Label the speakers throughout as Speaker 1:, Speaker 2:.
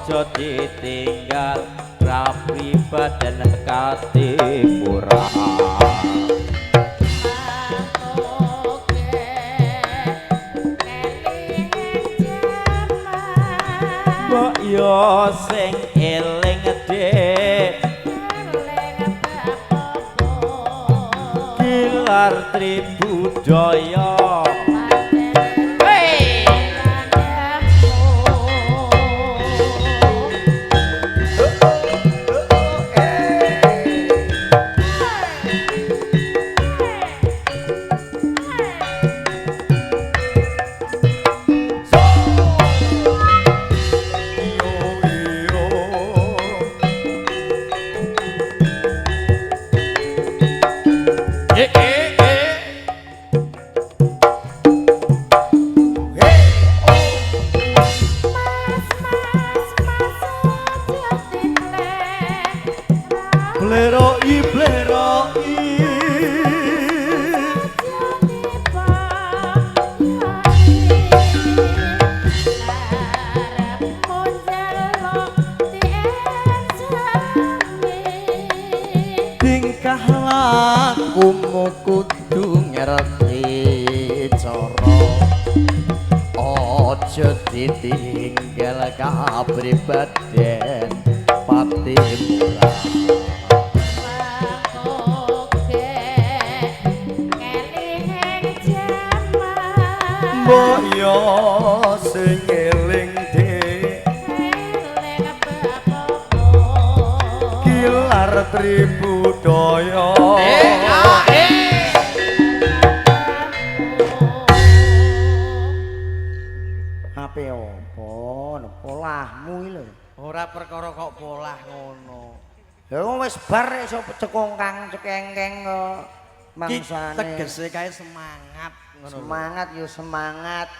Speaker 1: aja ditinggal rapi badan kate murah. Mbok yo sing eling Dek Gilar Tribudaya. Bleroi bleroi tingkah lakumu kudu ngerti cara aja ditinggal kapribaden pati murah. Mbok yo sing eling Dek Gilar Tribudaya. Ape opo polahmu iki lho.
Speaker 2: Ora perkara kok polah ngono.
Speaker 1: Ya wis bar iso cekongkang cekengkeng kok mangsane.
Speaker 2: Tegese kae semangat.
Speaker 1: Semangat yo semangat.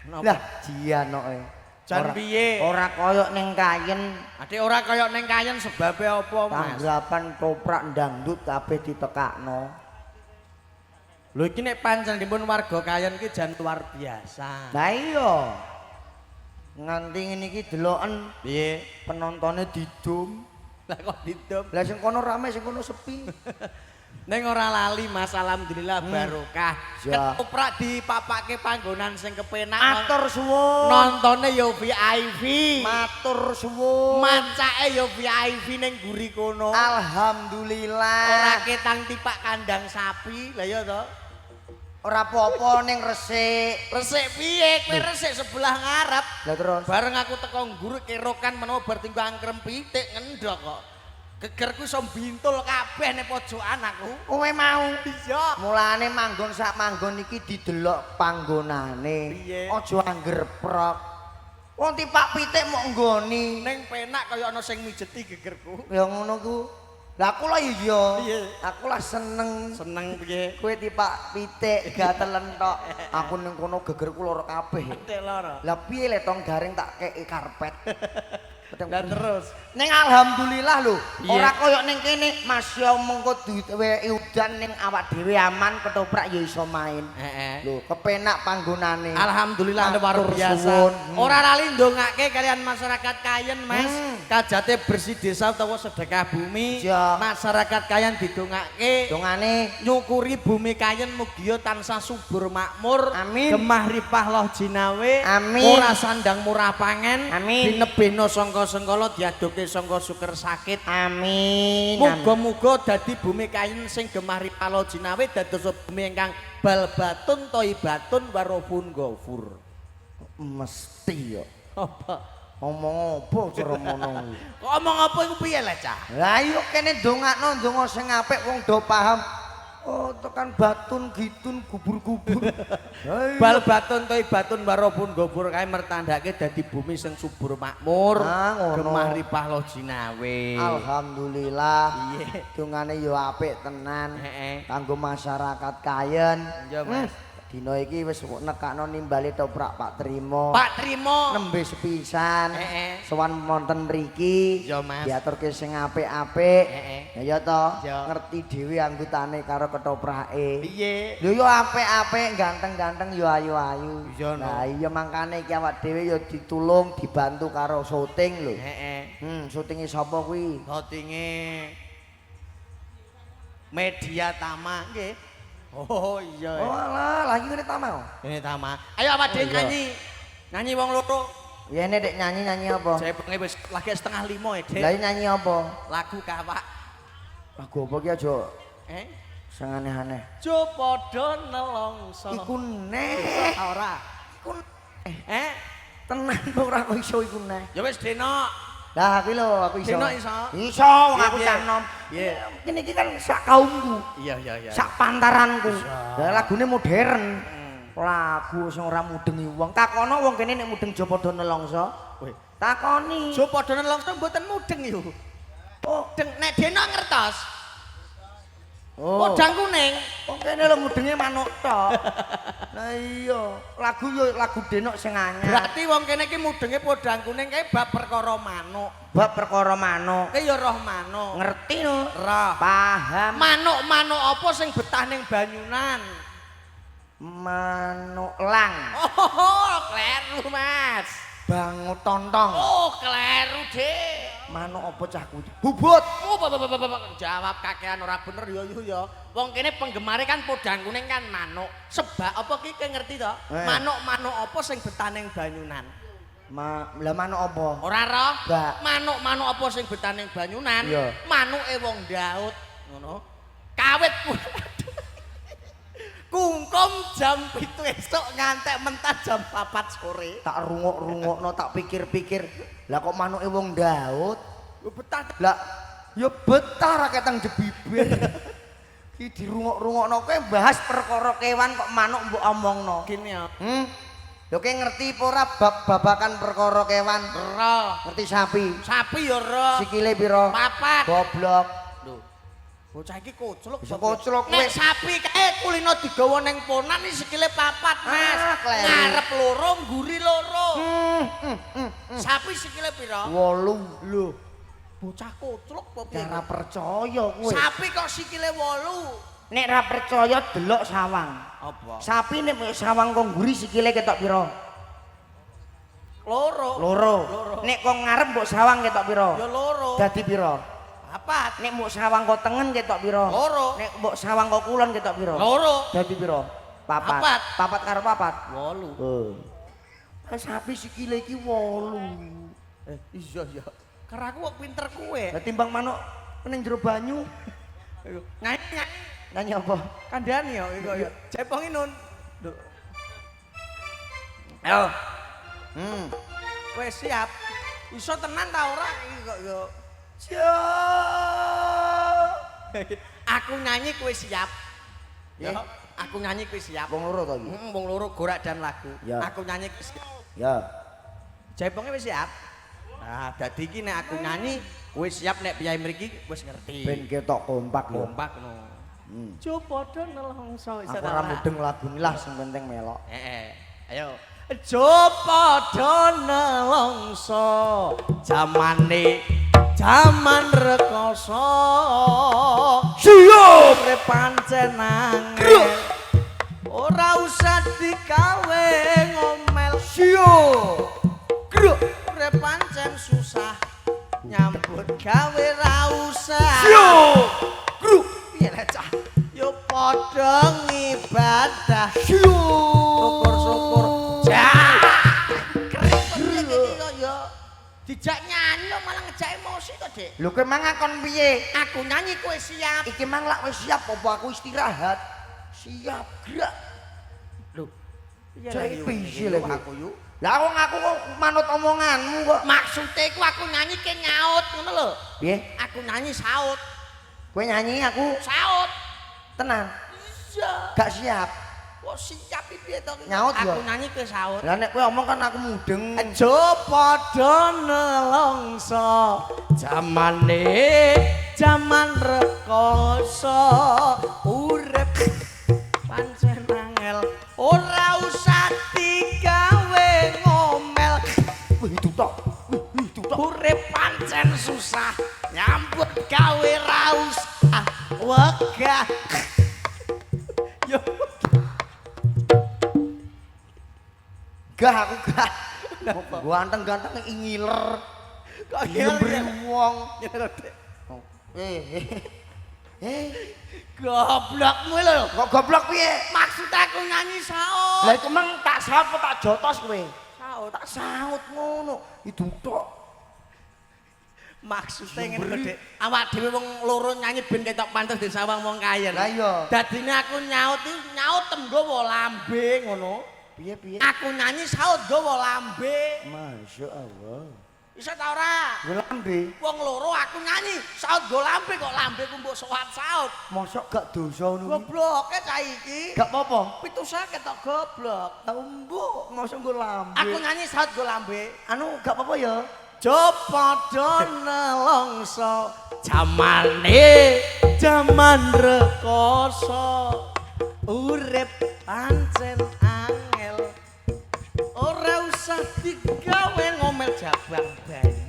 Speaker 2: Lah
Speaker 1: jian kowe.
Speaker 2: Jan piye?
Speaker 1: Ora koyok ning kayen.
Speaker 2: Adik ora kaya ning kayen sebabe apa, Mas?
Speaker 1: Tanggapan toprak dangdut kabeh ditekakno.
Speaker 2: Lho iki nek pancen dipun warga kayen iki jan luar biasa.
Speaker 1: Lah iya. Nganti ngene iki deloken
Speaker 2: Piye?
Speaker 1: penontonnya didum.
Speaker 2: Lah kok didom?
Speaker 1: Lah sing kono rame sing kono sepi.
Speaker 2: Ning ora lali Mas, alhamdulillah barokah.
Speaker 1: Ya.
Speaker 2: Ketoprak dipapake panggonan sing kepenak.
Speaker 1: Matur suwun.
Speaker 2: Nontone yo VIP.
Speaker 1: Matur suwun.
Speaker 2: Mancake yo VIP ning guri kono.
Speaker 1: Alhamdulillah.
Speaker 2: Ora ketang tipak kandang sapi. Lah ya to.
Speaker 1: Ora apa-apa ning resik.
Speaker 2: Resik piye? Kowe resik sebelah ngarep.
Speaker 1: Lah terus.
Speaker 2: Bareng aku teko guru kerokan menawa bar tinggo angkrem pitik ngendhok kok. Gegerku iso bintul kabeh ning pojokan aku.
Speaker 1: Kowe mau.
Speaker 2: Iya.
Speaker 1: Mulane manggon sak manggon iki didelok panggonane.
Speaker 2: Piye?
Speaker 1: Aja anggerprok. Wong tipak pitik mok nggoni.
Speaker 2: Ning penak kaya ana sing mijeti gegerku.
Speaker 1: Ya ngono ku. Lah aku lah iya.
Speaker 2: Piye?
Speaker 1: Aku lah seneng.
Speaker 2: Seneng piye?
Speaker 1: Kowe tipak pitik gatelen tok. Aku ning kono gegerku lara kabeh.
Speaker 2: Pitik lara.
Speaker 1: Lah piye le tong garing tak kei karpet.
Speaker 2: Lah terus
Speaker 1: ning alhamdulillah lho,
Speaker 2: Piye?
Speaker 1: ora koyo ning kene masya mengko duwe udan ning awak dhewe aman ketoprak ya iso main.
Speaker 2: Heeh.
Speaker 1: Lho, kepenak panggonane.
Speaker 2: Alhamdulillah luar
Speaker 1: Matur
Speaker 2: biasa.
Speaker 1: suwun.
Speaker 2: Ora lali ndongake kalian masyarakat Kayen, Mas. Kajate bersih desa utawa sedekah bumi.
Speaker 1: Ya.
Speaker 2: Masyarakat Kayen didongake
Speaker 1: Dongane
Speaker 2: nyukuri bumi Kayen mugia tansah subur makmur.
Speaker 1: Amin.
Speaker 2: Gemah ripah loh jinawe.
Speaker 1: Amin.
Speaker 2: Murah sandang murah pangen.
Speaker 1: Amin.
Speaker 2: Dinebehno sangka sengkala diadoke sangka syukur sakit.
Speaker 1: amin.
Speaker 2: Muga-muga dadi bumi Kayen sing gemah ripah loh jinawe dados bumi ingkang balbatun toibatun warobun gofur.
Speaker 1: Mesti yo.
Speaker 2: Apa?
Speaker 1: Ngomong apa cara ngono.
Speaker 2: Ngomong apa iku piye le cah?
Speaker 1: Lah iya kene ndongakno ndonga sing apik wong do paham. Oh, tekan batun gitun gubur-gubur.
Speaker 2: Bal batun toibatun warobun gofur kae mertandake dadi bumi sing subur makmur.
Speaker 1: Ah, ngono.
Speaker 2: Gemah ripah loh jinawe.
Speaker 1: Alhamdulillah.
Speaker 2: Iya.
Speaker 1: Dongane yo apik tenan.
Speaker 2: Heeh.
Speaker 1: Kanggo masyarakat Kayen.
Speaker 2: Iya, Mas.
Speaker 1: dina iki wis nekakno nimbali toprak Pak Trimo.
Speaker 2: Pak Trimo
Speaker 1: Nembe sepisan.
Speaker 2: Heeh.
Speaker 1: Sowan wonten mriki.
Speaker 2: Ya, Mas.
Speaker 1: Diaturke sing apik-apik.
Speaker 2: Heeh.
Speaker 1: Ya to,
Speaker 2: Ya.
Speaker 1: ngerti dhewe anggotane karo ketoprake.
Speaker 2: piye
Speaker 1: Lho yo apik-apik, ganteng-ganteng yo ayu-ayu.
Speaker 2: Iya, no.
Speaker 1: Nah, iya mangkane iki awak dhewe yo ditulung, dibantu karo syuting lho.
Speaker 2: heeh
Speaker 1: Syutinge sapa kuwi?
Speaker 2: votinge Media Tama nggih. Oh iya.
Speaker 1: Oh alah, lagi ngene ta mau.
Speaker 2: Ini Tama. Ayo apa
Speaker 1: Oh,
Speaker 2: dhewe
Speaker 1: iya.
Speaker 2: nyanyi. Nyanyi wong loro.
Speaker 1: Ya nek dek nyanyi apa?
Speaker 2: Saya pengen wis lagi 4:30 ya, Dek.
Speaker 1: Lah nyanyi apa?
Speaker 2: Lagu kawak.
Speaker 1: Lagu apa ki aja
Speaker 2: Eh?
Speaker 1: sing aneh-aneh.
Speaker 2: Jo padha nelongso.
Speaker 1: Iku nek
Speaker 2: ora.
Speaker 1: iku
Speaker 2: Tenan
Speaker 1: ora kok iso iku nek.
Speaker 2: Ya wis Denok.
Speaker 1: Lah aku lho, aku iso.
Speaker 2: Denok iso.
Speaker 1: Iso wong aku
Speaker 2: Piye, piye?
Speaker 1: sanom.
Speaker 2: Piye?
Speaker 1: Kene iki kan sak kaumku,
Speaker 2: Iya iya iya.
Speaker 1: sak pantaranku.
Speaker 2: Iso.
Speaker 1: Lah lagune modern.
Speaker 2: Hmm.
Speaker 1: Lagu sing ora mudengi wong. Takono wong kene nek mudeng jo padha nelongso.
Speaker 2: Weh.
Speaker 1: Takoni.
Speaker 2: Jo padha nelongso mboten mudeng yo.
Speaker 1: Oh,
Speaker 2: Deng nek Denok ngertos.
Speaker 1: oh.
Speaker 2: Podang kuning.
Speaker 1: Wong kene lho mudenge manuk tok. Lah iya, lagu Denok sing anyar.
Speaker 2: Berarti wong kene iki mudenge podang kuning kae bab perkara manuk.
Speaker 1: Bab perkara manuk.
Speaker 2: Kae ya roh manuk.
Speaker 1: Ngerti no?
Speaker 2: Roh.
Speaker 1: Paham.
Speaker 2: Manuk-manuk apa sing betah ning banyunan?
Speaker 1: Manuk lang.
Speaker 2: Oh, kleru, Mas.
Speaker 1: Bangut tontong.
Speaker 2: Oh, kleru, Dik.
Speaker 1: Manuk apa cah kuwi? Bubut.
Speaker 2: Oh, jawab kakean ora bener ya. Wong kene penggemare kan podang kuning kan manuk. Sebab apa ki kowe ngerti to? Manuk-manuk apa sing betah ning banyunan?
Speaker 1: Lah manuk apa?
Speaker 2: Ora roh?
Speaker 1: Gak.
Speaker 2: Manuk-manuk apa sing betah ning banyunan?
Speaker 1: Iya.
Speaker 2: Manuke wong Daud, ngono. Kawit kungkum jam 7 esuk ngantek mentat jam 4 sore.
Speaker 1: Tak rungok-rungokno, tak pikir-pikir. Lah kok manuke wong Daud?
Speaker 2: Yo betah.
Speaker 1: Lah ya betah ra ketang jebibir. Ki dirungok-rungokno kowe bahas perkara kewan kok manuk mbok omongno.
Speaker 2: Gini ya.
Speaker 1: Lho kowe ngerti apa ora babakan perkara kewan?
Speaker 2: Roh.
Speaker 1: Ngerti sapi?
Speaker 2: Sapi yo roh.
Speaker 1: Sikile pira?
Speaker 2: 4.
Speaker 1: Goblok.
Speaker 2: Lho. Bocah iki kocluk.
Speaker 1: Bisa kocluk kowe.
Speaker 2: Nek sapi kae kulino digawa ning ponan iki sikile 4, Mas.
Speaker 1: kleru.
Speaker 2: Ngarep loro, mburi loro. Sapi sikile pira?
Speaker 1: 8.
Speaker 2: Lho. Bocah kocluk apa piye?
Speaker 1: Ora percaya kowe.
Speaker 2: Sapi kok sikile 8.
Speaker 1: Nek ra percaya delok sawang.
Speaker 2: Apa?
Speaker 1: Sapi nek sawang kok mburi sikile ketok pira?
Speaker 2: Loro.
Speaker 1: Loro.
Speaker 2: Loro.
Speaker 1: Nek kok ngarep mbok sawang ketok pira?
Speaker 2: Ya loro.
Speaker 1: Dadi pira?
Speaker 2: 4.
Speaker 1: Nek mbok sawang kok tengen ketok pira?
Speaker 2: Loro.
Speaker 1: Nek mbok sawang kok kulon ketok pira?
Speaker 2: Loro.
Speaker 1: Dadi pira? 4.
Speaker 2: Papat.
Speaker 1: 4 karo 4.
Speaker 2: 8.
Speaker 1: Oh. Sapi sikile iki 8.
Speaker 2: Iya ya. Karena aku kok pinter kowe.
Speaker 1: Lah timbang manuk ning jero banyu.
Speaker 2: Nyanyi.
Speaker 1: Nyanyi apa?
Speaker 2: Kandhani ya iku ya. Jepongi nun. Lho.
Speaker 1: Ayo.
Speaker 2: Kowe siap. Iso tenan ta ora iki kok yo.
Speaker 1: Siap.
Speaker 2: Aku nyanyi kowe siap. Ya,
Speaker 1: Ya.
Speaker 2: aku nyanyi kowe siap.
Speaker 1: Wong loro to iki?
Speaker 2: Wong loro gorak dan lagu.
Speaker 1: Ya.
Speaker 2: Aku nyanyi kowe siap.
Speaker 1: Ya.
Speaker 2: Jeponge wis siap. Nah, dadi iki nek aku nyanyi kowe siap nek piyai mriki wis ngerti.
Speaker 1: Ben ketok kompak ya.
Speaker 2: Kompak no. Jo padha nelongso
Speaker 1: Aku ora mudeng lagune lah sing penting melok.
Speaker 2: Ayo. Jo padha nelongso jaman rekoso.
Speaker 1: Siap.
Speaker 2: Urip pancen angel. Ora usah digawe ngomel.
Speaker 1: Siap.
Speaker 2: Gruk. Urip pancen susah. Nyambut gawe ra usah.
Speaker 1: Siap. Gruk.
Speaker 2: Piye lek cah? Yo padha ngibadah.
Speaker 1: Syukur.
Speaker 2: Jah. Kripet iki kok yo. Dijak nyanyi lo malah ngejak emosi kok, Dik.
Speaker 1: Lho kowe mang ngakon piye?
Speaker 2: Aku nyanyi kowe siap.
Speaker 1: Iki mang lak wis siap apa aku istirahat? Siap, gerak.
Speaker 2: Lho.
Speaker 1: Jare piye lek
Speaker 2: aku yuk.
Speaker 1: Lah wong aku kok manut omonganmu kok.
Speaker 2: Maksude ku aku nyanyi ke nyaut ngono lho.
Speaker 1: Piye?
Speaker 2: Aku nyanyi saut.
Speaker 1: Kowe nyanyi aku
Speaker 2: Saut.
Speaker 1: tenan.
Speaker 2: Iya.
Speaker 1: Gak siap.
Speaker 2: Kok siap piye to?
Speaker 1: Nyaut yo.
Speaker 2: Aku nyanyi ke saut.
Speaker 1: Lah nek kowe omong kan aku mudeng.
Speaker 2: Aja padha nelongso jaman rekoso urip pancen angel. Oh pancen susah nyambut gawe ra usah wegah. Yo
Speaker 1: gah aku gah. Ganteng-ganteng ngiler.
Speaker 2: kok
Speaker 1: Nyemberi wong.
Speaker 2: Goblokmu lho.
Speaker 1: Kok goblok piye?
Speaker 2: Maksud aku nyanyi saut.
Speaker 1: Lah iku mang tak saut apa tak jotos kowe?
Speaker 2: Saut.
Speaker 1: Tak saut ngono. Itu tok.
Speaker 2: Maksudnya ngene lho, Dik. Awak dhewe wong loro nyanyi ben ketok pantes disawang wong kaya.
Speaker 1: Lah iya.
Speaker 2: Dadine aku nyaut iki nyaut nggawa lambe ngono.
Speaker 1: Piye?
Speaker 2: Aku nyanyi saut nggawa lambe.
Speaker 1: Masya Allah.
Speaker 2: Bisa ta ora?
Speaker 1: Lambe.
Speaker 2: Wong loro aku nyanyi saut nggo lambe kok lambeku mbok sowan saut.
Speaker 1: Mosok gak dosa ngono.
Speaker 2: Gobloke cah iki.
Speaker 1: Gak apa-apa.
Speaker 2: 750 tok goblok.
Speaker 1: Mbok mosok nggo lambe.
Speaker 2: Aku nyanyi saut nggo lambe.
Speaker 1: Anu gak apa-apa ya.
Speaker 2: Padha nelongso jamane jaman rekoso urip pancen angel ora usah digawe ngomel jabang bayi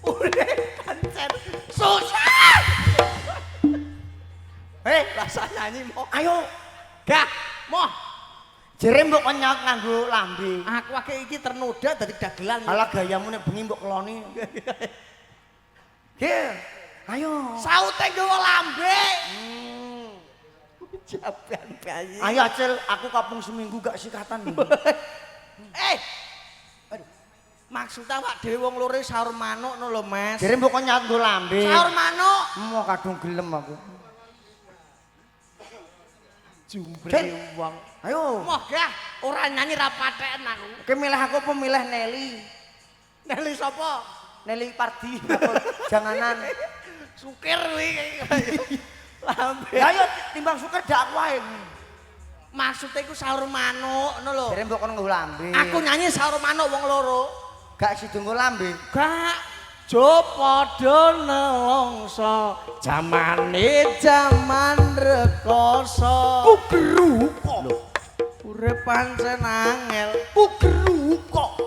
Speaker 2: urip pancen susah. Rasa nyanyi mo
Speaker 1: Ayo.
Speaker 2: gak mo
Speaker 1: Jere mbok kon nyaut nganggo lambe.
Speaker 2: aku akeh iki ternoda dadi dagelan.
Speaker 1: Alah gayamu nek bengi mbok keloni. Ge. Ayo.
Speaker 2: Saute nggawa lambe. Jaban bayi.
Speaker 1: Ayo Acil, aku kapung seminggu gak sikatan.
Speaker 2: Aduh. Maksud awak dhewe wong loro sahur manuk no lho, Mas.
Speaker 1: Jere mbok kon nyaut nggo lambe.
Speaker 2: Sahur manuk.
Speaker 1: Mau kadung gelem aku.
Speaker 2: Jumbre wong.
Speaker 1: Ayo.
Speaker 2: Moh gah, ora nyanyi ra patheken aku.
Speaker 1: Oke milih aku apa milih Nelly?
Speaker 2: Neli sapa?
Speaker 1: Nelly Pardi. Janganan.
Speaker 2: Sukir kuwi. Lambe.
Speaker 1: Ya ayo timbang suker dak aku wae.
Speaker 2: Maksudnya iku sahur manuk ngono lho.
Speaker 1: Jere mbok kon nggo lambe.
Speaker 2: Aku nyanyi sahur manuk wong loro.
Speaker 1: Gak sida nggo lambe.
Speaker 2: Gak jo padha nelongso jamane jaman rekoso
Speaker 1: Kugeruko.
Speaker 2: urip pancen angel
Speaker 1: Kugeruko.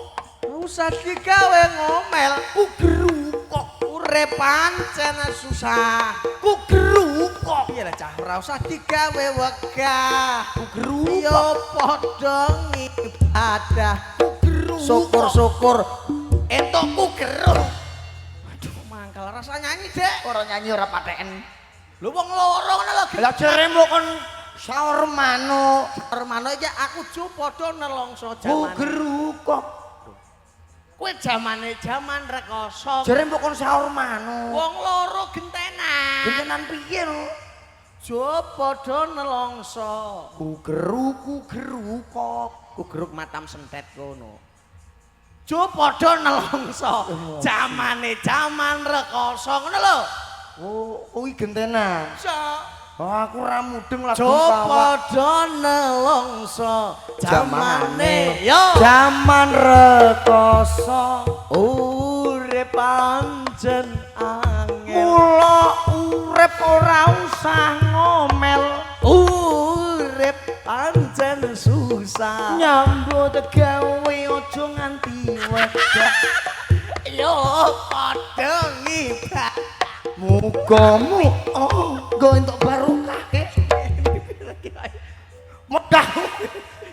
Speaker 2: usah digawe ngomel
Speaker 1: Kugeruko.
Speaker 2: urip pancen susah
Speaker 1: Kugeruko.
Speaker 2: piye lah cah ora usah digawe wegah
Speaker 1: Kugeruko.
Speaker 2: yo padha ngibadah
Speaker 1: Kugeruko.
Speaker 2: syukur-syukur entukku gerung. Mangkal rasa nyanyi, Dek.
Speaker 1: Ora nyanyi ora patheken.
Speaker 2: Lho wong loro ngono lho.
Speaker 1: Lah jere mbok kon saur manuk.
Speaker 2: Permano iki aku jo padha nelongso jaman.
Speaker 1: Kugeruko.
Speaker 2: Kowe jamane jaman rekoso.
Speaker 1: Jere mbok kon saur manuk.
Speaker 2: Wong loro gentenan.
Speaker 1: Gentenan piye lho?
Speaker 2: Jo padha nelongso.
Speaker 1: Kugeruko.
Speaker 2: Kugeruk matam sentet kono. Jo padha nelongso. Jamane jaman rekoso ngono lho.
Speaker 1: Oh, kuwi gentenan.
Speaker 2: So,
Speaker 1: Oh, aku ora mudeng lagu
Speaker 2: jo
Speaker 1: kawak.
Speaker 2: padha nelongso. Jamane yo
Speaker 1: Jaman rekoso.
Speaker 2: urip pancen angel.
Speaker 1: Mula urip ora usah ngomel.
Speaker 2: Urip pancen susah.
Speaker 1: Nyambut gawe aja nganti wedah.
Speaker 2: Yo padha ngibadah.
Speaker 1: Muga-muga nggo entuk barokah ke. Medah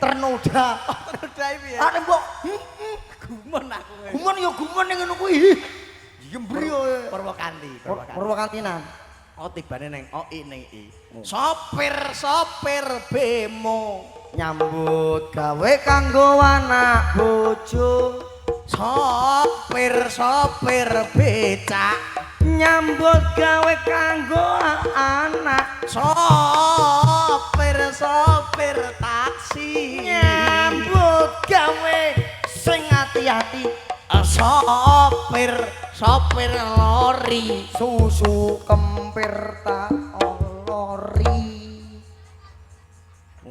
Speaker 1: ternoda.
Speaker 2: Terus piye?
Speaker 1: Are mbok
Speaker 2: Gumun aku.
Speaker 1: gumun ya gumun ning ngono kuwi. Jembri kowe.
Speaker 2: Purwakanti.
Speaker 1: Purwakantinan.
Speaker 2: Oh tibane neng OI neng I. Sopir bemo.
Speaker 1: Nyambut gawe kanggo anak bojo.
Speaker 2: Sopir becak.
Speaker 1: Nyambut gawe kanggo anak.
Speaker 2: Sopir taksi.
Speaker 1: Nyambut gawe sing ati-ati.
Speaker 2: Sopir lori.
Speaker 1: Susu kempir tak olori.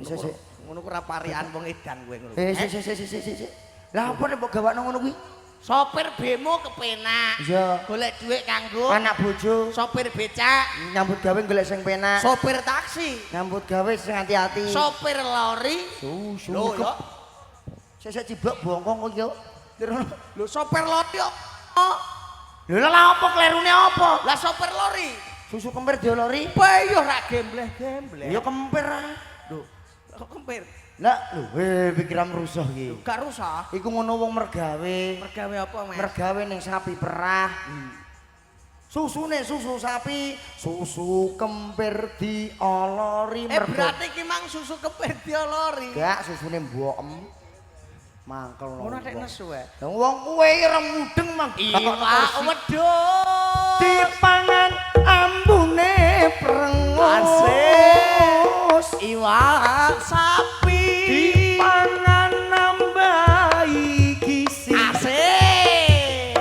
Speaker 1: Sik.
Speaker 2: Ngono ku ora parian wong edan kowe ngono.
Speaker 1: Sik. Lah apa nek mbok gawakno ngono kuwi?
Speaker 2: Sopir bemo kepenak.
Speaker 1: Iya.
Speaker 2: Golek dhuwit kanggo
Speaker 1: Anak bojo
Speaker 2: sopir becak,
Speaker 1: nyambut gawe golek sing penak.
Speaker 2: sopir taksi,
Speaker 1: Nyambut gawe sing ati-ati.
Speaker 2: sopir lori.
Speaker 1: Susu.
Speaker 2: Lho yo.
Speaker 1: Sik ciblok bongkong kok yo.
Speaker 2: Lho sopir lori yo. Oh.
Speaker 1: Lho lah apa klerune apa?
Speaker 2: Lah sopir lori.
Speaker 1: Susu kempir diolori.
Speaker 2: Bae yo ra gembleh-gembleh.
Speaker 1: Ya kempir.
Speaker 2: Lho, kok kempir?
Speaker 1: Lah lho pikiran rusuh iki.
Speaker 2: Gak rusak.
Speaker 1: Iku ngono wong mergawe.
Speaker 2: Mergawe apa, Mas?
Speaker 1: Mergawe ning sapi perah. Susune susu sapi, susu kempir diolori
Speaker 2: Berarti ki mang susu kempir diolori.
Speaker 1: Gak susune mbokem. Mangkel.
Speaker 2: Ngono nek nesu wae.
Speaker 1: Lah wong kuwe ora mudeng mang.
Speaker 2: Iwak wedhus.
Speaker 1: Dipangan ambune prengus.
Speaker 2: Iwak sapi.
Speaker 1: Dipangan nambahi gizi.
Speaker 2: Asik.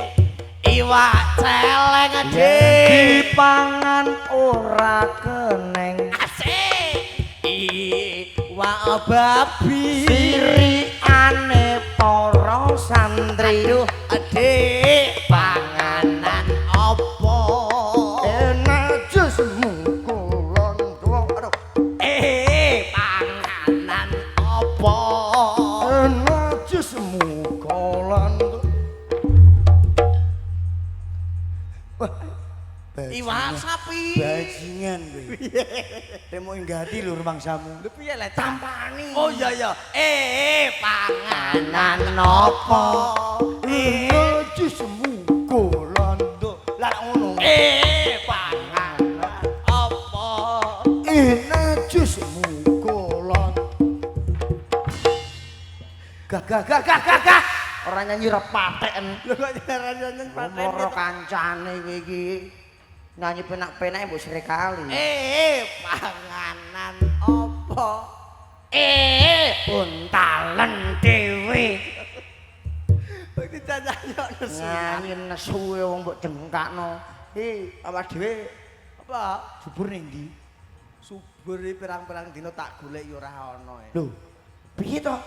Speaker 2: Iwak celeng ade.
Speaker 1: Dipangan ora keneng.
Speaker 2: Asik. Iwak babi.
Speaker 1: Sirikane para santri.
Speaker 2: Aduh, adik panganan opo?
Speaker 1: Enak jusmu kulon tuwa. Aduh.
Speaker 2: Panganan opo?
Speaker 1: Enak jusmu kulon tuwa.
Speaker 2: Iwak sapi.
Speaker 1: Bajingan kowe. Temo enggati lho rumangsamu.
Speaker 2: Lho piye lek
Speaker 1: Tampani.
Speaker 2: Oh iya ya. Panganan opo?
Speaker 1: Enak jusmu kulon tuwa. Lah ngono.
Speaker 2: Panganan opo?
Speaker 1: Enak jusmu kulon. Gah. Ora nyanyi rep pateken.
Speaker 2: Lho kok nyanyi paten.
Speaker 1: Moro kancane kowe iki. Nyanyi penak-penake mbok sire kali.
Speaker 2: Panganan opo?
Speaker 1: Untalen dhewe.
Speaker 2: Kok dijanjayok nesu.
Speaker 1: Nyanyi nesuwe wong mbok jengkakno. Awak dhewe
Speaker 2: Apa?
Speaker 1: subur ning ndi?
Speaker 2: Subur iki pirang-pirang dina tak golek ya ora ana.
Speaker 1: Lho, piye to?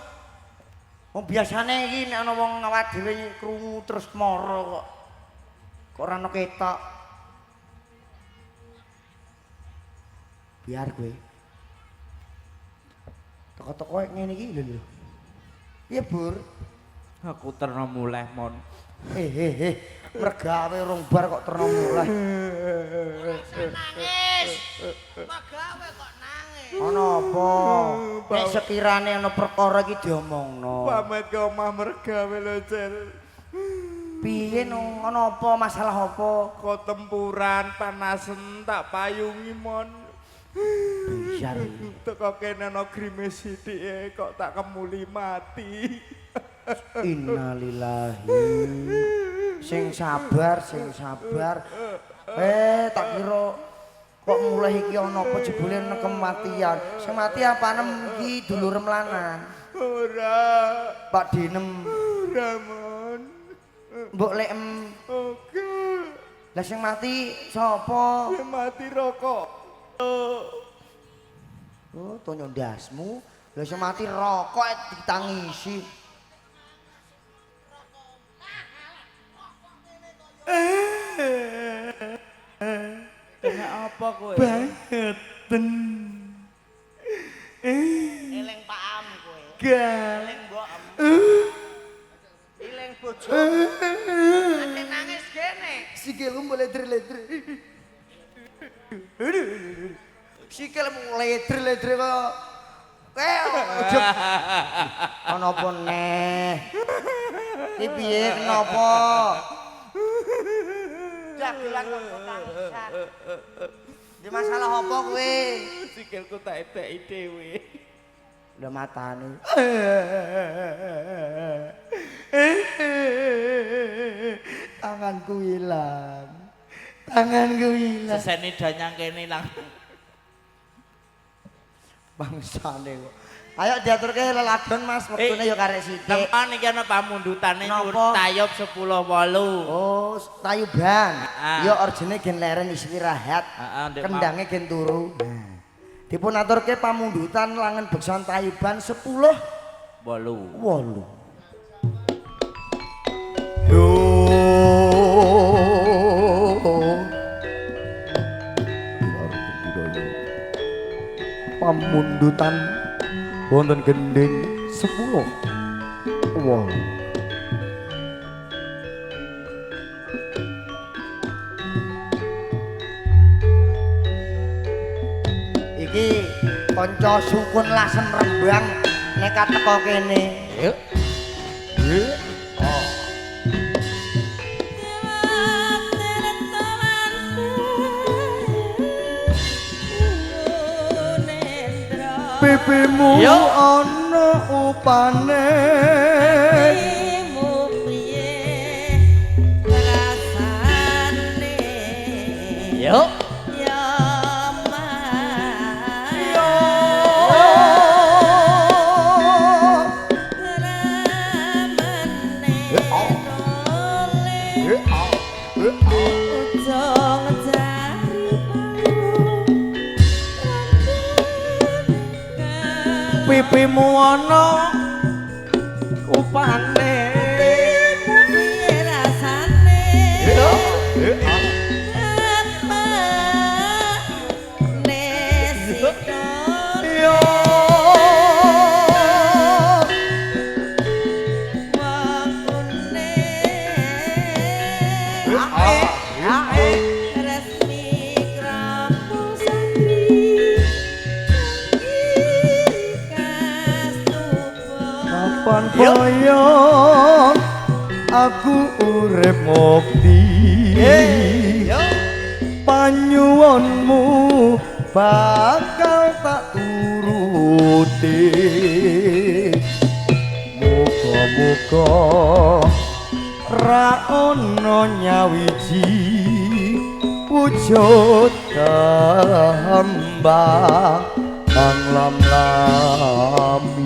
Speaker 1: Wong biasane iki nek ana wong awak dhewe krungu terus mara kok. Kok ora ana ketok. Biar gue. Toko-toko ngene iki lho. Iya, Bur.
Speaker 3: Aku terno mulai mon.
Speaker 1: Mergawe rong bar kok terno mulai.
Speaker 2: Nangis. Magawe kok nangis.
Speaker 1: Ana apa? Nek sekirane ana perkara iki diomongno.
Speaker 3: Pamit ke omah mergawe lho, Cel.
Speaker 1: Piye no? Ana apa? Masalah apa?
Speaker 3: Kok tempuran panasen tak payungi mon.
Speaker 1: Biar.
Speaker 3: Teko kene ana grimis sithike kok tak kemuli mati.
Speaker 1: Innalillahi. Sing sabar. Tak kira kok mulai iki ana apa jebule nek kematian. Sing mati apanem iki dulurem lanang.
Speaker 3: Ora.
Speaker 1: Pak Dinem.
Speaker 3: Ora mon.
Speaker 1: Mbok lekem.
Speaker 3: Oke.
Speaker 1: Lah sing mati sapa?
Speaker 3: Sing mati rokok.
Speaker 1: Oh, tonyo ndasmu. Lah sing mati rokok ditangisi.
Speaker 3: Kena apa kowe?
Speaker 1: Bangeten.
Speaker 2: Eling paam kowe.
Speaker 1: Gal.
Speaker 2: Eling mbokem. Eling bojo. Ate nangis kene.
Speaker 1: Sikilmu ledre-ledre. Sikilmu ledre-ledre kok. Ojo. Ana apa neh? Iki piye kenapa? Jagelan kok tangisan. Di masalah apa kowe?
Speaker 3: Sikilku tak edeki dhewe.
Speaker 1: Udah matane. Tanganku hilang.
Speaker 3: Sesene danyang kene lang.
Speaker 1: Bangsane kok. Ayo diaturke leladon Mas, wektune ya karek sithik.
Speaker 3: Teman iki ana pamundutane nyur
Speaker 1: Napa?
Speaker 3: tayub 10.8.
Speaker 1: Oh, Tayuban.
Speaker 3: Ah.
Speaker 1: Ya orjine gen leren istirahat.
Speaker 3: Ndek
Speaker 1: Kendange gen turu. Nah. Dipun aturke pamundutan langen beksan Tayuban 10.8.
Speaker 3: 8.
Speaker 1: Pamundutan wonten gending 10. Wow. kanca sukun Lasem Rembang nekat teko kene.
Speaker 2: Yuk. Oh.
Speaker 1: Pipimu ana upane
Speaker 2: Yuk.
Speaker 1: pipimu ana upane
Speaker 2: rasane
Speaker 1: boyong aku urip mukti panyuwunmu bakal tak turuti muga-muga ra ono nyawiji wujud kembang kang lam-lami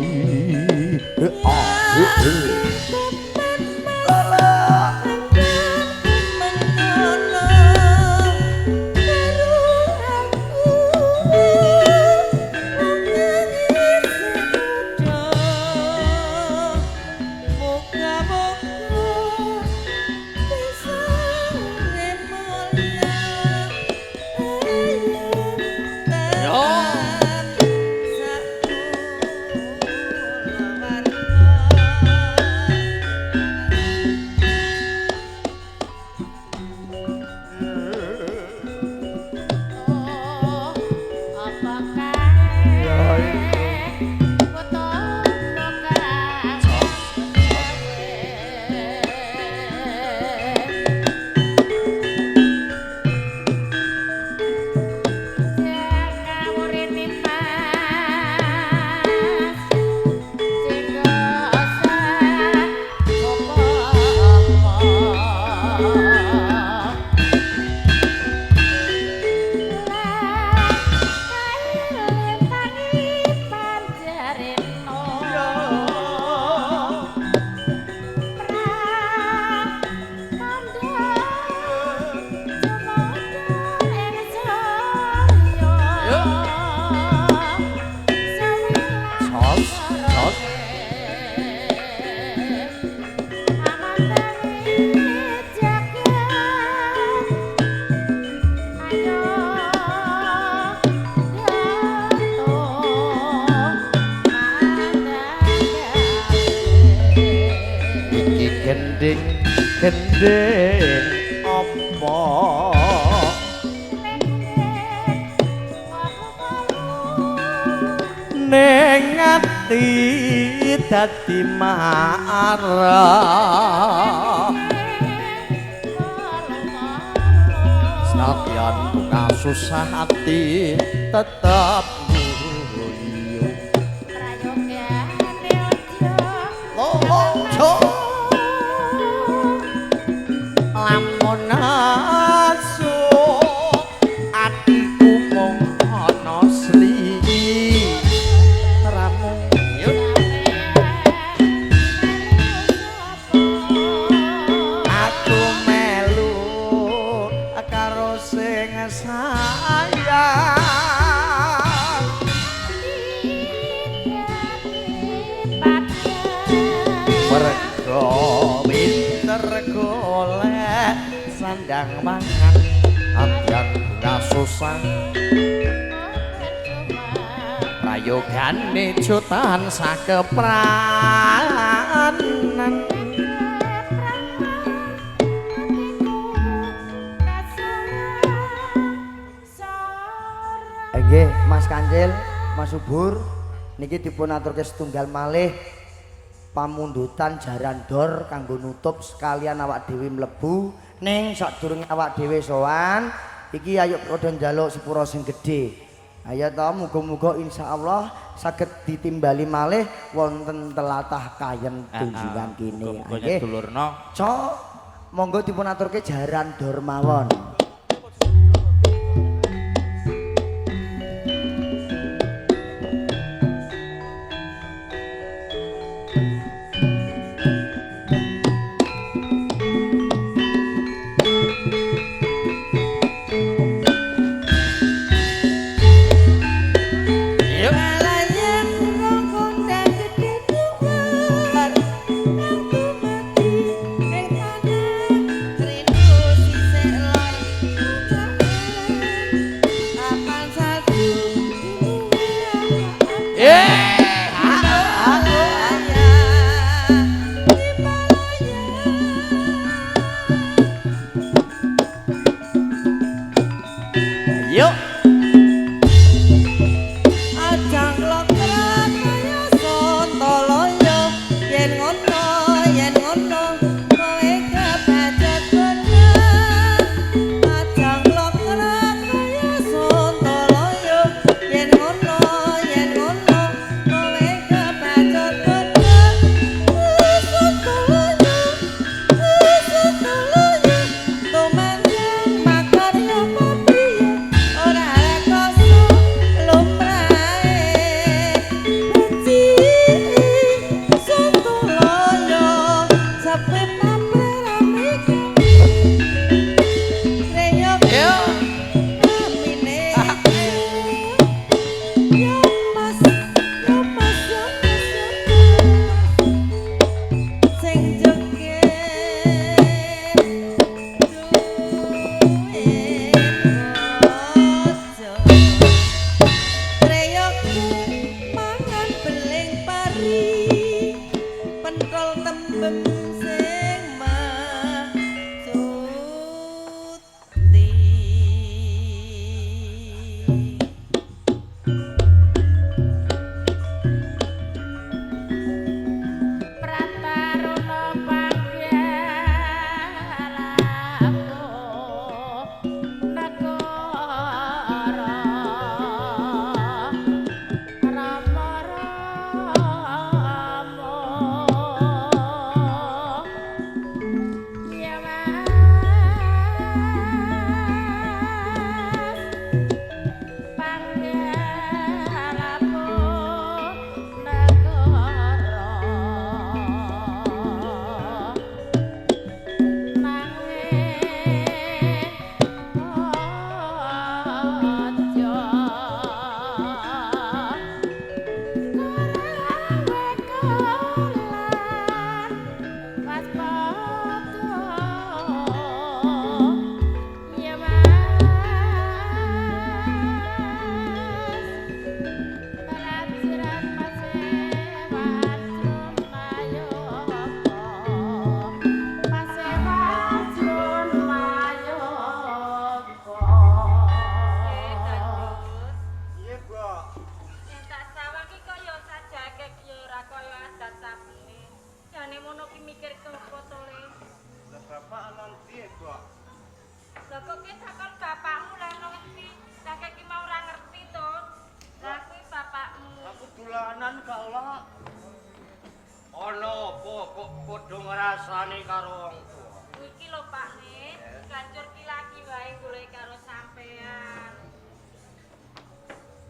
Speaker 1: gendeng apa ning ati dadi marah senadyan kasusah ati tetep guyu ojo lamun asu atiku mung ana sli ramu aku melu karo sing sayang mergo pinter golek sandang mangan abang kasusah prayogane jutaan sakepranan nggih Mas Kancil Mas Subur niki dipun aturke setunggal malih pamundutan jaran dor kanggo nutup sekalian awak dhewe mlebu ning sadurunge awak dhewe sowan iki ayo padha njaluk sepura sing gedhe. Ayo to muga-muga insyaallah saged ditimbali malih wonten telatah kayen tunjungan kene. Nggih.
Speaker 3: Dulurna.
Speaker 1: Cok monggo dipun aturke jaran dor mawon.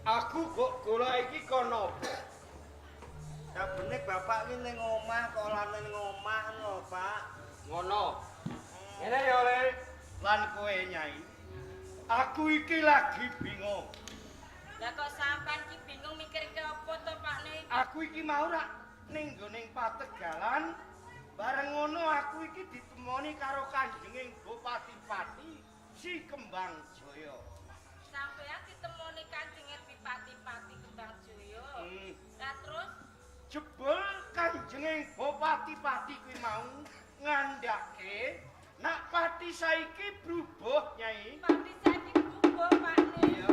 Speaker 4: Aku kok golek iki kono apa? Sabene bapak iki ning omah kok lane ning omah ngono, Pak. Ngono. Ngene ya Le, lan kowe Nyai. Aku iki lagi bingung.
Speaker 5: Lah kok sampean iki bingung mikirke apa to, Pak Ne?
Speaker 4: Aku iki mau rak ning nggoning Pategalan. Bareng ngono aku iki ditemoni karo kanjenging Bupati-pati si Kembang Jaya.
Speaker 5: Sampean ditemoni kanjenge Bupati-pati Kembang Jaya. Lah terus
Speaker 4: jebul kanjenging Bupati-pati kuwi mau ngandhake nak pati saiki brubuh Nyai.
Speaker 5: Pati saiki berubah, Pak Ne.
Speaker 4: Iya.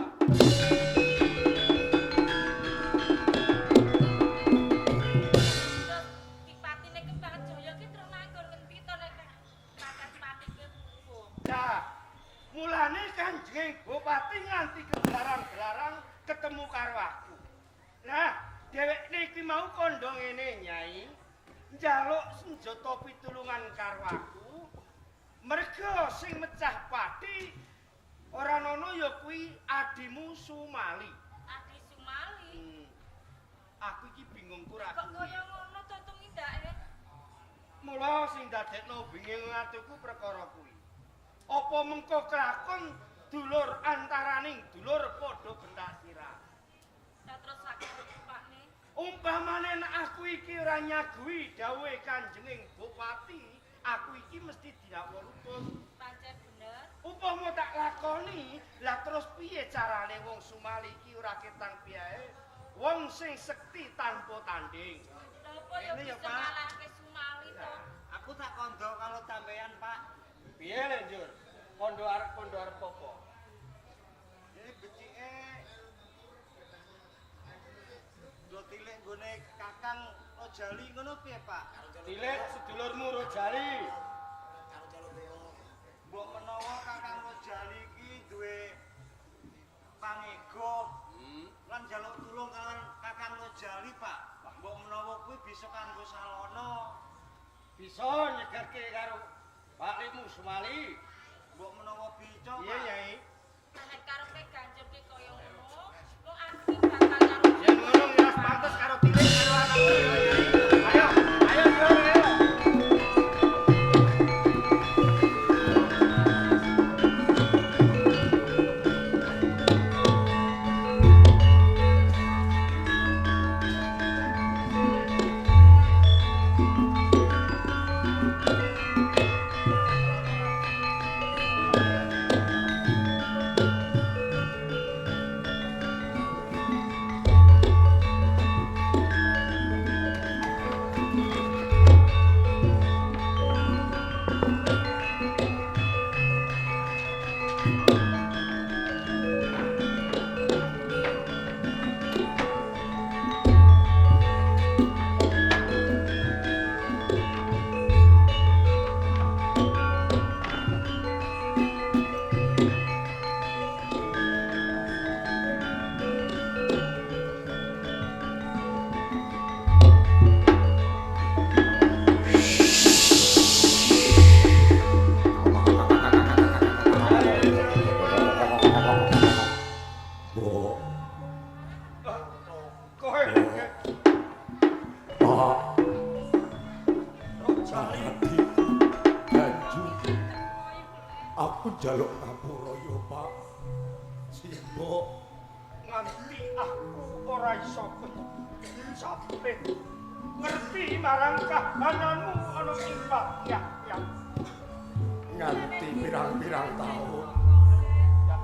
Speaker 4: kanjenging bupati nganti gelarang-gelarang ketemu karo aku. Nah, dhewekne iki mau kandha ngene, Nyai. Njaluk senjata pitulungan karo aku. Merga sing mecah pati ora ana ya kuwi adimu Sumali.
Speaker 5: Adi Sumali.
Speaker 4: Aku iki bingung kurang.
Speaker 5: Kok kaya ngono to tumindake?
Speaker 4: Mula sing dadekno bingung atuku perkara kuwi. Apa mengko kelakon dulur antaraning dulur padha bentak sirah.
Speaker 5: Lah terus sakit Pakne.
Speaker 4: Umpamane nek aku iki ora nyagui dawuhe Kanjenging Bupati, aku iki mesti dinakwa luput.
Speaker 5: Pancen bener.
Speaker 4: Upama tak lakoni, lah terus piye carane wong Sumali iki ora ketang piye? Wong sing sekti tanpa tanding.
Speaker 5: Lha apa ya
Speaker 4: Ini ya,
Speaker 5: bisa
Speaker 4: Pak.
Speaker 5: ngalahke Sumali to?
Speaker 4: Aku tak kondo kalau sampeyan, Pak. Piye lho, Njur? Kondo arep apa? Ini becike do tilik nggone Kakang Rojali ngono piye, Pak? Tilik sedulurmu Rojali. Mbok menawa Kakang Rojali iki duwe pangego lan njaluk tulung kalian Kakang Rojali, Pak. Mbok menawa kuwi bisa kanggo salono. Bisa nyegarke karo Pakmu Sumali. Mbok menawa bisa, Pak. Iya, Nyai.
Speaker 5: Nek karepe ganjurke kaya ngono, kok aku iki bakal karo
Speaker 4: Yen ngono ngiras pantes karo tilik karo anakku ya, Nyai. Ayo, ayo, ayo.
Speaker 3: Aku njaluk ngapura ya, Pak. Simbok
Speaker 4: Nganti aku ora iso sampe ngerti marang kahananmu ana ing Pakyah.
Speaker 3: nganti pirang-pirang tahun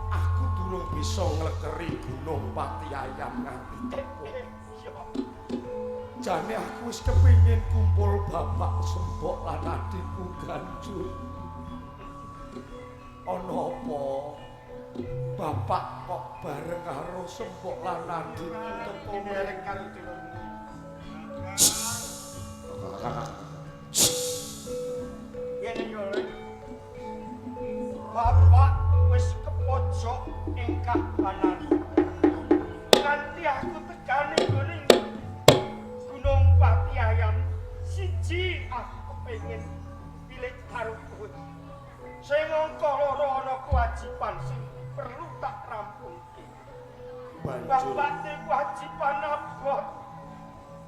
Speaker 3: aku durung bisa nglekeri Gunung Pati Ayam nganti tepo. Jane aku wis kepengin kumpul bapak Sembok lan adikku Ganjur. Ana apa? Bapak kok bareng karo Sembok lan adikku tepo
Speaker 4: Derek karo dulurmu. Yen yo Bapak wis kepojok ing kahanan. Nganti aku tekani nggone Gunung Pati Ayam, siji aku kepengin pilih karo kowe. Sing angka loro ana kewajiban sing perlu tak rampungke. Bapak te kewajiban abot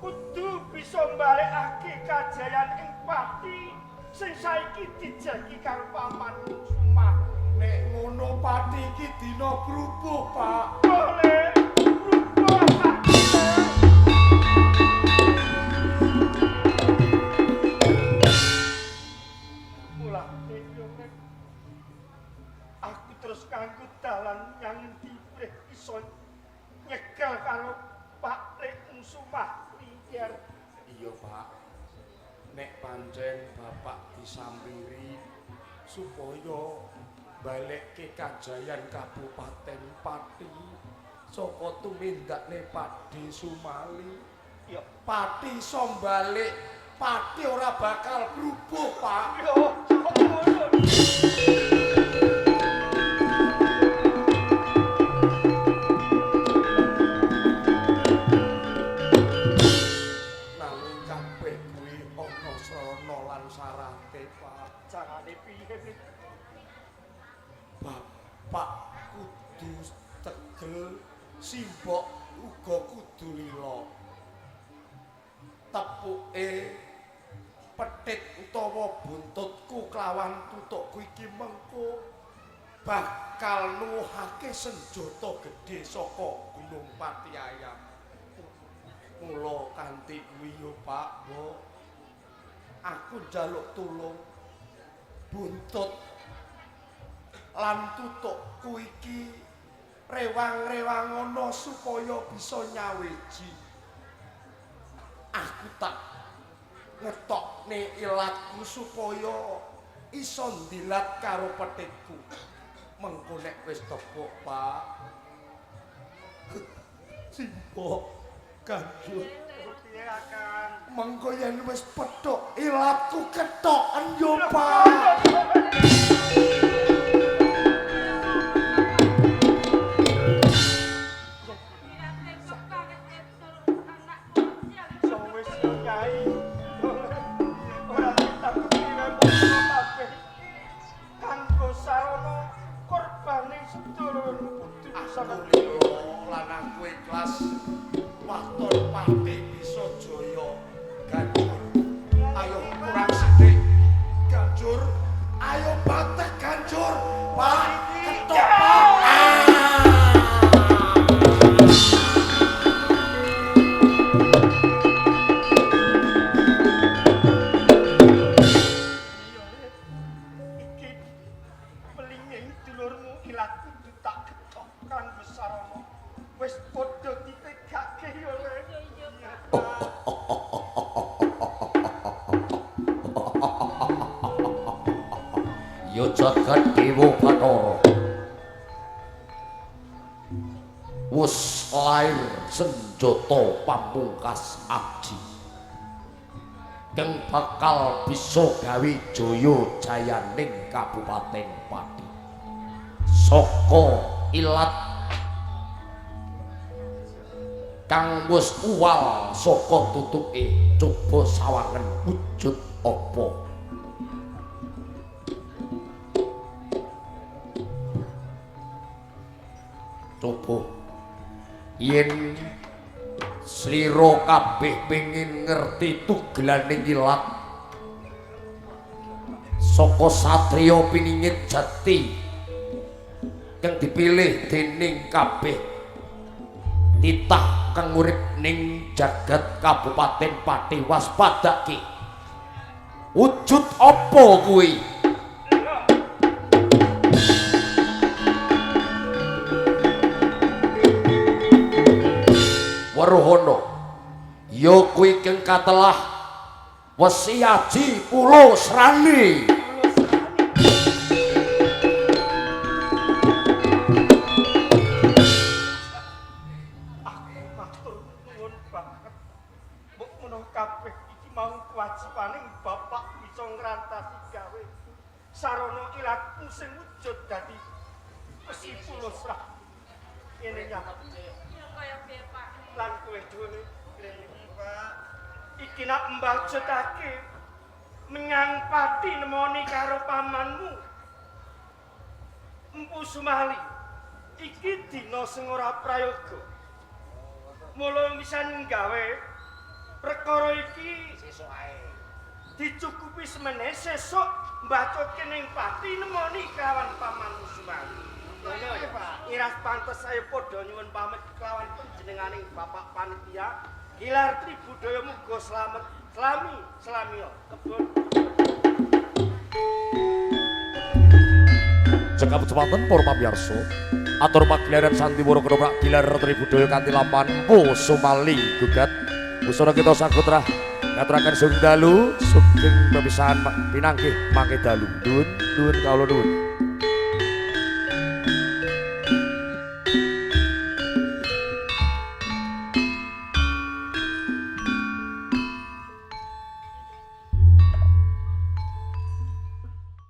Speaker 4: kudu bisa mbalekake kajayan ing Pati sing saiki dijagi karo pamanmu Sumah.
Speaker 3: nek ngono Pati iki dina brubuh, Pak.
Speaker 4: Boleh rubah Pak. Mulane yo nek aku terus kanggo dalan yang endi iso nyekel karo Pak Lek Sumah liyer.
Speaker 3: Iya, Pak. Nek pancen Bapak disampiri supaya balekke kajayan Kabupaten Pati saka tumindakne Pakde Sumali.
Speaker 4: Yo,
Speaker 3: Pati iso balik, Pati ora bakal brubuh, Pak.
Speaker 4: yo, kok ngono.
Speaker 3: Bapak kudu tegel, simbok uga kudu lila. Tepuke petit utawa buntutku kelawan tutukku iki mengko bakal nuwuhake senjata gedhe saka Gunung Pati Ayam. Mula kanthi kuwi yo Pak, Mbok. Aku njaluk tulung buntut lan tutukku iki rewang-rewangono supaya bisa nyaweji. Aku tak ngetokne ilatku supaya iso ndilat karo petitku. Mengko nek wis tepuk, Pak. Simbok Ganjur.
Speaker 4: Piye akan?
Speaker 3: Mengko yen wis petuk ilatku ketoken yo, Pak. Lan aku ikhlas waton pati bisa jaya. Ganjur ayo kurang sithik. Ganjur ayo batek Ganjur. Pak ketok Pak.
Speaker 6: Ya jagat Dewa Bathara wis lair senjata pamungkas aji kang bakal bisa gawe jaya jayaning Kabupaten Pati saka ilat kang wis uwal saka tutuke coba sawangen wujud apa. Coba yen slira kabeh pengin ngerti tugelaning ilat saka satriya piningit jati kang dipilih dening kabeh titah kang urip ning jagat Kabupaten Pati waspadake wujud apa kuwi. Waruhono ya kuwi kang katelah Wesi Aji Pulo Srani.
Speaker 4: Aku matur nuwun banget. Mbok menawa kabeh iki mau kewajibaning Bapak bisa ngrantasi gawe sarana ilatku sing wujud dadi Wesi Pulo Srani. Ngene ya.
Speaker 5: Kaya piye, Pak?
Speaker 4: Lan kowe dhewe Pak iki nak mbajutake menyang Pati nemoni karo pamanmu Empu Sumali. Iki dina sing ora prayoga. Mula misan gawe perkara iki sesuk ae. Dicukupi semene sesuk mbacutke ning Pati nemoni kawan pamanmu Sumali. Ngono ya, Pak. Iras pantes saya padha nyuwun pamit kelawan panjenenganing Bapak Panitia. Gilar Tribudaya muga slamet. Slami kebon.
Speaker 6: Cekap semanten para pamirsa. Atur pagelaran sandiwara ketoprak Gilar Tribudaya kanthi lampahan Empu Sumali gugat. Busana kita sakutra ngaturaken sugeng dalu sugeng pepisahan pinanggih mangke dalu. Nuwun kawula nuwun.